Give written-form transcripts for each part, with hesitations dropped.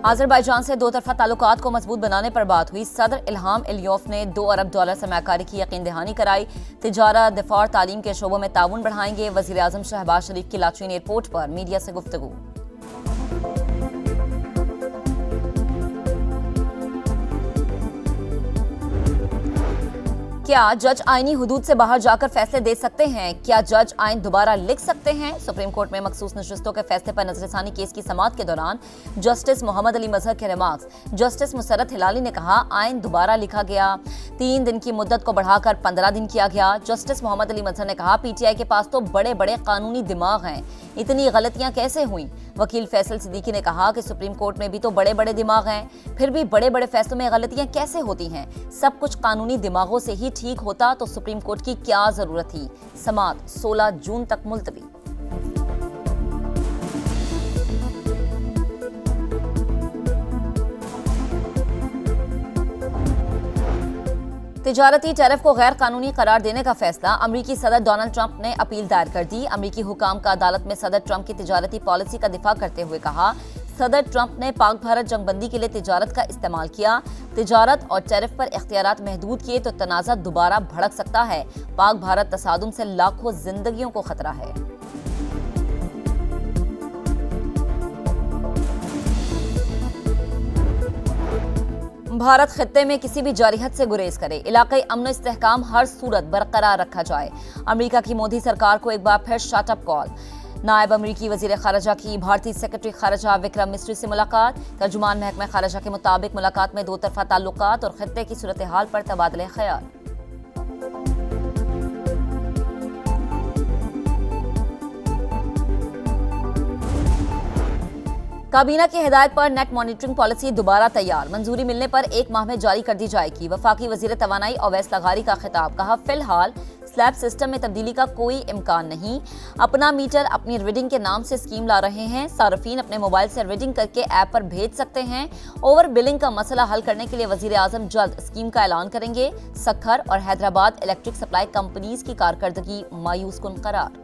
Azerbaijan से दो तरफा ताल्लुकात को मजबूत बनाने पर बात हुई। सदर इल्हाम अलियोफ ने $2 अरब सरमाकारी की यकीन दहानी कराई। तिजारत, दिफा और तालीम के शोबों में ताउन बढ़ाएंगे। वज़ीर आज़म शहबाज शरीफ की लाचीन एयरपोर्ट पर मीडिया से गुफ्तगू। क्या जज आईनी हुदूद से बाहर जाकर फैसले दे सकते हैं? क्या जज आइन दोबारा लिख सकते हैं? सुप्रीम कोर्ट में मखसूस नशस्तों के फैसले पर नजरसानी केस की समाअत के दौरान जस्टिस मोहम्मद अली मजहर के रिमार्क्स। जस्टिस मुसर्रत हिलाली ने कहा, आइन दोबारा लिखा गया, 3 दिन की मुद्दत को बढ़ाकर 15 दिन किया गया। जस्टिस मोहम्मद अली मजहर ने कहा, पीटीआई के पास तो बड़े बड़े कानूनी दिमाग हैं, इतनी गलतियां कैसे हुई? वकील फैसल सिद्दीकी ने कहा कि सुप्रीम कोर्ट में भी तो बड़े बड़े दिमाग हैं, फिर भी बड़े बड़े फैसलों में गलतियां कैसे होती हैं? सब कुछ कानूनी दिमागों से ही ठीक होता तो सुप्रीम कोर्ट की क्या जरूरत थी? समाअत 16 जून तक मुलतवी। तिजारती टैरिफ को गैर कानूनी करार देने का फैसला। अमरीकी सदर डोनाल्ड ट्रंप ने अपील दायर कर दी। अमरीकी हुकाम का अदालत में सदर ट्रंप की तिजारती पॉलिसी का दिफा करते हुए कहा, सदर ट्रंप ने पाक भारत जंगबंदी के लिए तिजारत का इस्तेमाल किया। तिजारत और टैरिफ पर इख्तियारात महदूद किए तो तनाज़ा दोबारा भड़क सकता है। पाक भारत तसादुम से लाखों जिंदगियों को खतरा है। भारत खित्ते में किसी भी जारिहत से गुरेज करे, इलाकाई अमन इस्तेहकाम हर सूरत बरकरार रखा जाए। अमेरिका की मोदी सरकार को एक बार फिर शटअप कॉल। नायब अमरीकी वजीर खारजा की भारतीय सेक्रेटरी खारजा विक्रम मिस्री से मुलाकात। तर्जुमान महकमा खारजा के मुताबिक मुलाकात में दो तरफा ताल्लुकात और खित्ते की सूरत हाल पर तबादले ख्याल। काबीना की हिदायत पर नेट मॉनिटरिंग पॉलिसी दोबारा तैयार। मंजूरी मिलने पर 1 माह में जारी कर दी जाएगी। वफाकी वजीर तवानाई ओवैस लगारी का खिताब। कहा, फिलहाल स्लैब सिस्टम में तब्दीली का कोई इम्कान नहीं। अपना मीटर अपनी रीडिंग के नाम से स्कीम ला रहे हैं। सार्फिन अपने मोबाइल से रीडिंग करके ऐप पर भेज सकते हैं। ओवर बिलिंग का मसला हल करने के लिए वजीर आजम जल्द स्कीम का ऐलान करेंगे। सखर और हैदराबाद इलेक्ट्रिक सप्लाई कंपनीज की कारकर्दगी मायूस कुन करार।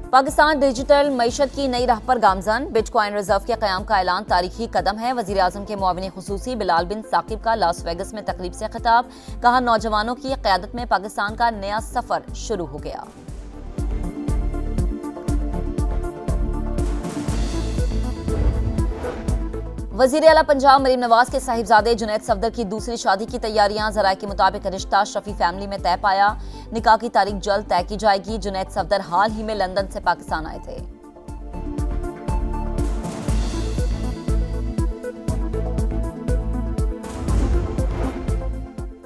पाकिस्तान डिजिटल मईशत की नई राह पर गामजन। बिटकॉइन रिजर्व के क़याम का ऐलान तारीखी कदम है। वज़ीर आज़म के मुआविन खुसूसी बिलाल बिन साकिब का लास वेगस में तकरीब से खिताब। कहा, नौजवानों की क़यादत में पाकिस्तान का नया सफर शुरू हो गया। वज़ीर आला पंजाब मरीम नवाज के साहिबजादे जुनैद सफदर की दूसरी शादी की तैयारियां। ज़राए के मुताबिक रिश्ता शफी फैमिली में तय पाया। निकाह की तारीख जल्द तय की जाएगी। जुनैद सफदर हाल ही में लंदन से पाकिस्तान आए थे।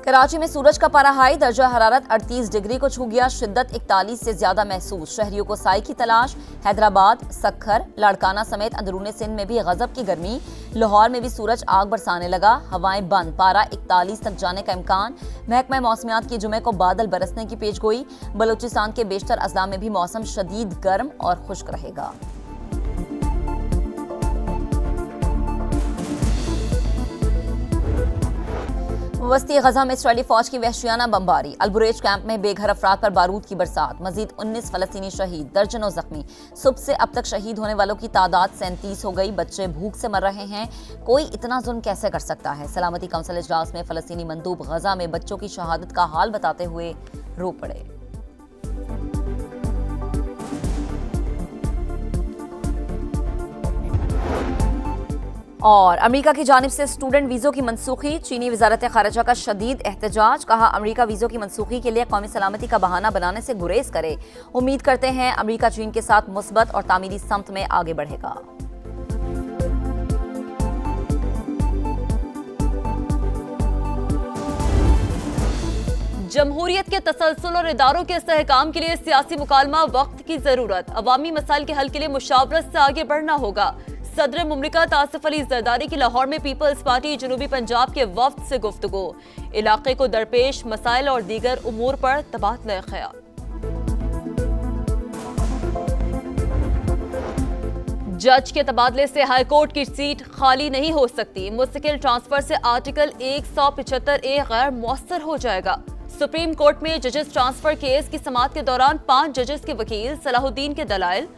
कराची में सूरज का पारा हाई, दर्जा हरारत 38 डिग्री को छू गया। शिद्दत 41 से ज्यादा महसूस। शहरियों को साई की तलाश। हैदराबाद, सखर, लाड़काना समेत अंदरूनी सिंध में भी गजब की गर्मी। लाहौर में भी सूरज आग बरसाने लगा। हवाएं बंद, पारा 41 तक जाने का इम्कान। महकमा मौसमियात की जुमे को बादल बरसने की पेशगोई। बलूचिस्तान के बेशतर अजला में भी मौसम शदीद गर्म और खुश्क रहेगा। वस्ती गजा में इसराइली फौज की वहशियाना बमबारी। अलबुरेज कैंप में बेघर अफराद पर बारूद की बरसात। मजीद 19 फलस्तीनी शहीद, दर्जनों जख्मी। सुबह से अब तक शहीद होने वालों की तादाद 37 हो गई। बच्चे भूख से मर रहे हैं। कोई इतना जुल्म कैसे कर सकता है? सलामती काउंसिल इजलास में फलस्तीनी मंदूब गजा में बच्चों की शहादत का हाल बताते हुए रो पड़े। और अमेरिका की जानिब से स्टूडेंट वीज़ों की मनसूखी। चीनी वजारत खारजा का शदीद एहतजाज। कहा, अमेरिका वीज़ों की मनसूखी के लिए कौमी सलामती का बहाना बनाने से गुरेज करे। उम्मीद करते हैं अमेरिका चीन के साथ मुस्बत और तामीरी समत में आगे बढ़ेगा। जमहूरियत के तसलसल और इदारों के इस्तेहकाम के लिए सियासी मुकालमा, वक्त की जरूरत। अवामी मसाइल के हल के लिए मुशावरत से आगे बढ़ना होगा। सदर मुमलिकत आसिफ अली जरदारी की लाहौर में पीपल्स पार्टी जनूबी पंजाब के वफ्द से गुफ्तगू। इलाके को दरपेश मसाइल और दीगर उमूर पर तबादला ख्याल। जज के तबादले से हाईकोर्ट की सीट खाली नहीं हो सकती। मुस्तकिल ट्रांसफर से आर्टिकल 175A गैर मौसर हो जाएगा। सुप्रीम कोर्ट में जजेस ट्रांसफर केस की समाअत के दौरान 5 जजेस के वकील सलाहुद्दीन के दलाइल,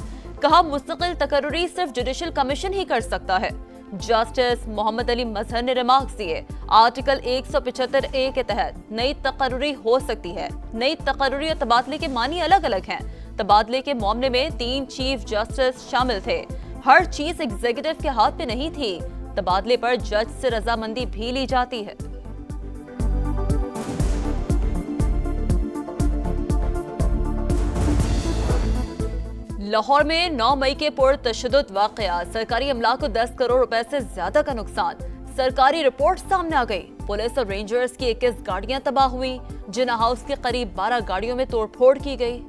कहा मुस्तकिल तकर्री सिर्फ जुडिशल कमीशन ही कर सकता है। जस्टिस मोहम्मद अली मजहर ने रिमार्क्स दिए, आर्टिकल 175A के तहत नई तकर्री हो सकती है। नई तकर्री और तबादले के मानी अलग अलग हैं। तबादले के मामले में 3 चीफ जस्टिस शामिल थे। हर चीज एग्जीक्यूटिव के हाथ में नहीं थी। तबादले पर जज से रजामंदी भी ली जाती है। लाहौर में 9 मई के पुरतशद्दुद वाकया, सरकारी अमला को 10 करोड़ रुपए से ज्यादा का नुकसान। सरकारी रिपोर्ट सामने आ गई। पुलिस और रेंजर्स की 21 गाड़ियां तबाह हुई। जिन्ना हाउस के करीब 12 गाड़ियों में तोड़फोड़ की गई।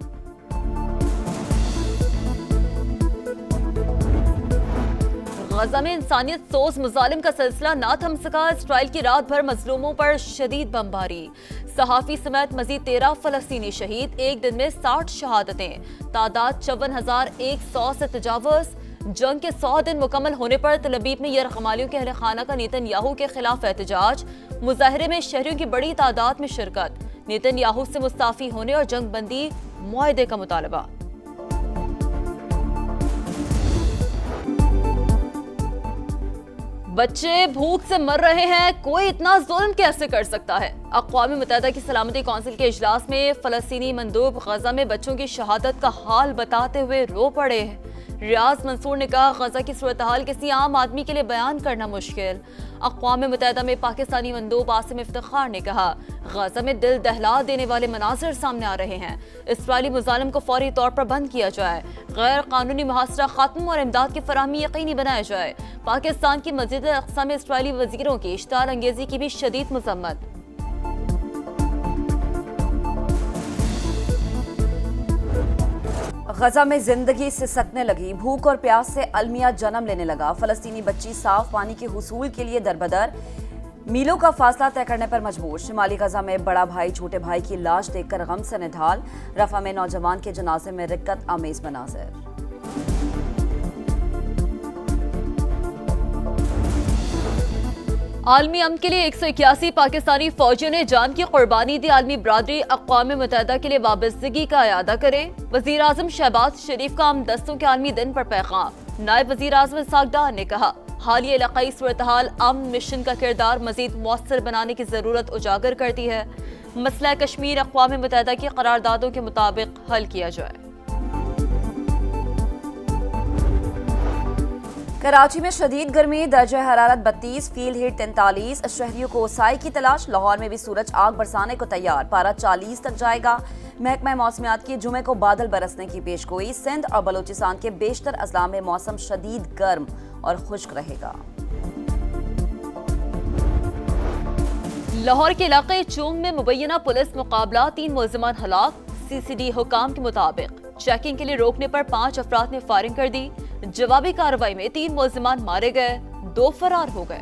गजा में इंसानियत सोज मुजालिम का सिलसिला ना थम सका। इसराइल की रात भर मजलूमों पर शदीद बमबारी। सहाफी समेत मजीद 13 फलस्तीनी शहीद। एक दिन में 60 शहादतें। तादाद 54,100 से तजावज़। जंग के 100 दिन मुकम्मल होने पर तल अवीव में यरगमालियों के अहले खाना का नेतन्याहू के खिलाफ एहतजाज। मुजाहरे में शहरियों की बड़ी तादाद में शिरकत। नेतन्याहू से मुस्ताफी होने और जंग बंदी मुआहदे का मुतालबा। बच्चे भूख से मर रहे हैं, कोई इतना जुल्म कैसे कर सकता है। अक़वाम मुत्तहिदा की सलामती कौंसिल के इजलास में फलस्तीनी मंदूब गजा में बच्चों की शहादत का हाल बताते हुए रो पड़े हैं। रियाज मंसूर ने कहा, गजा की सूरत हाल किसी आम आदमी के लिए बयान करना मुश्किल। अक़वाम मुत्तहिदा में पाकिस्तानी मंदूब आसिम इफ्तिखार ने कहा, गजा में दिल दहला देने वाले मनाज़िर सामने आ रहे हैं। इसराइली मुजालिम को फौरी तौर पर बंद किया जाए। गैर कानूनी मुहासरा खत्म और इमदाद की फराहमी यकीनी बनाया जाए। पाकिस्तान की मस्जिद अक़सा में इसराइली वज़ीरों की इश्तार अंगेजी की भी शदीद मज़म्मत। गजा में जिंदगी सिसकने लगी। भूख और प्यास से अलमिया जन्म लेने लगा। फलस्तीनी बच्ची साफ पानी के हुसूल के लिए दरबदर, मीलों का फासला तय करने पर मजबूर। शिमाली गजा में बड़ा भाई छोटे भाई की लाश देखकर गम से निढाल। रफा में नौजवान के जनाजे में रिक्कत आमेज मनाज़िर। आलमी अमन के लिए 181 पाकिस्तानी फौजियों ने जान की कुर्बानी दी। आलमी बरादरी अक़वाम मुत्तहिदा के लिए वाबस्तगी का अयादा करे। वज़ीर आज़म शहबाज शरीफ का आम दस्तों के आलमी दिन पर पैगाम। नायब वज़ीर आज़म इसहाक़ डार ने कहा, हालिया इलाक़ाई सूरत हाल अमन मिशन का किरदार मज़ीद मौसर बनाने की ज़रूरत उजागर करती है। मसला कश्मीर अक़वाम मुत्तहिदा की करारदादों के मुताबिक हल किया जाए। कराची में शदीद गर्मी, दर्जा हरारत 32, फील्ड हीट 43। शहरियों को साई की तलाश। लाहौर में भी सूरज आग बरसाने को तैयार। पारा 40 तक जाएगा। महकमा मौसमियात की जुमे को बादल बरसने की पेशगोई। सिंध और बलोचिस्तान के बेशतर अजला में मौसम शदीद गर्म और खुश्क रहेगा। लाहौर के इलाके चूंग में मुबैना पुलिस मुकाबला, 3 मुलजिमान हलाक। CCD हुकाम के मुताबिक चेकिंग के लिए रोकने पर 5 अफराद ने फायरिंग कर दी। जवाबी कार्रवाई में 3 मुलजिमान मारे गए, 2 फरार हो गए।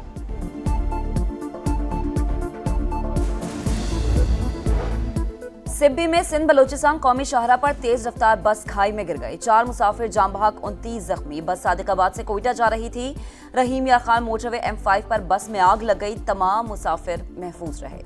सिब्बी में सिंध बलोचिस्तान कौमी शाहरा पर तेज रफ्तार बस खाई में गिर गई। 4 मुसाफिर जाम बहक, 29 जख्मी। बस सादिकाबाद से कोयटा जा रही थी। रहीम यार खान मोटरवे M5 पर बस में आग लग गई। तमाम मुसाफिर महफूज रहे।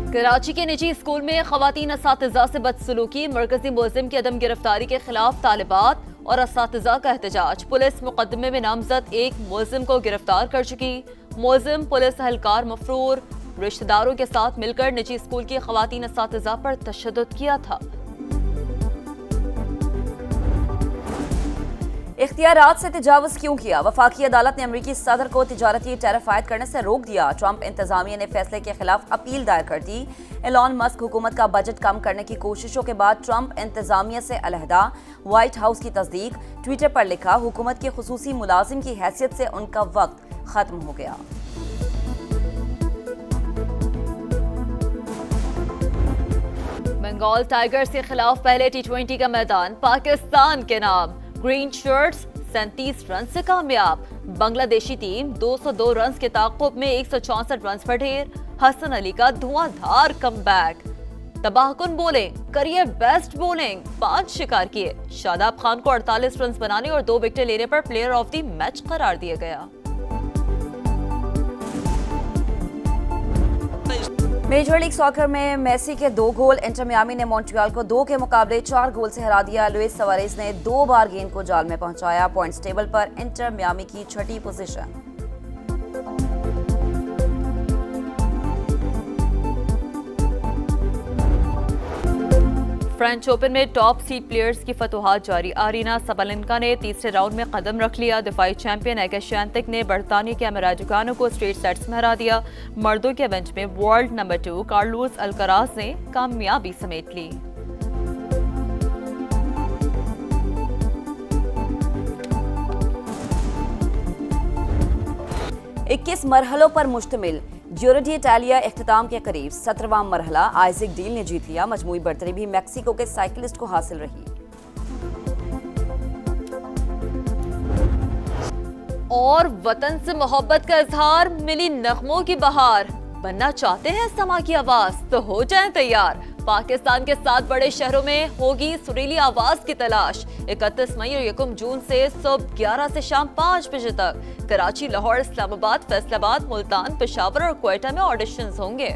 कराची के निजी स्कूल में खवातीन असातिज़ा से बदसलूकी। मरकजी मुलजिम की अदम गिरफ्तारी के खिलाफ तालिबात और असातिज़ा का एहतजाज। पुलिस मुकदमे में नामजद एक मुलजिम को गिरफ्तार कर चुकी। मुलजिम पुलिस एहलकार मफरूर रिश्तेदारों के साथ मिलकर निजी स्कूल की खवातीन असातिज़ा पर तशद्दुद किया था। इख्तियारात से तजावुज़ क्यों किया? वफाकी अदालत ने अमरीकी सदर को तिजारती टैरिफ आयद करने से रोक दिया। ट्रंप इंतजामिया ने फैसले के खिलाफ अपील दायर कर दी। एलॉन मस्क हुकूमत का बजट कम करने की कोशिशों के बाद ट्रंप इंतजामिया से अलहदा। व्हाइट हाउस की तस्दीक। ट्विटर पर लिखा, हुकूमत के खुसूसी मुलाजिम की हैसियत से उनका वक्त खत्म हो गया। बंगाल टाइगर्स के खिलाफ पहले T20 का मैदान पाकिस्तान के नाम। ग्रीन शर्ट्स 37 रन से कामयाब। बांग्लादेशी टीम 202 रन के ताक़ुब में 164 रन पर ढेर। हसन अली का धुआंधार कमबैक। तबाहकुन बॉलिंग, करियर बेस्ट बॉलिंग, 5 शिकार किए। शादाब खान को 48 रन बनाने और 2 विकेटें लेने पर प्लेयर ऑफ द मैच करार दिया गया। मेजर लीग सॉकर में मेसी के 2 गोल। इंटर मियामी ने मॉन्ट्रियल को 2 के मुकाबले 4 गोल से हरा दिया। लुइस सुआरेज ने 2 बार गेंद को जाल में पहुंचाया। पॉइंट्स टेबल पर इंटर मियामी की 6ठी पोजीशन। फ्रेंच ओपन में टॉप सीड प्लेयर्स की फतुहात जारी। आरीना सबलेंका ने तीसरे राउंड में कदम रख लिया। दिफाई चैंपियन एगा श्वांतेक ने बरतानिया के अमेरा जुगानो को स्ट्रेट सेट्स में हरा दिया। मर्दों के इवेंट में वर्ल्ड नंबर 2 कार्लोस अल्कराज ने कामयाबी समेट ली। इक्कीस मरहलों पर मुश्तमिल गिरो d'Italia इख्तिताम के करीब। 17वां मरहला आइजैक डील ने जीत लिया। मजमूई बर्तरी भी मैक्सिको के साइकिलिस्ट को हासिल रही। और वतन से मोहब्बत का इजहार, मिली नगमों की बहार। बनना चाहते हैं समा की आवाज तो हो जाएं तैयार। पाकिस्तान के 7 बड़े शहरों में होगी सुरीली आवाज की तलाश। 31 मई और 1 जून से सुबह 11 से शाम 5 बजे तक कराची, लाहौर, इस्लामाबाद, फैसलाबाद, मुल्तान, पेशावर और क्वेटा में ऑडिशंस होंगे।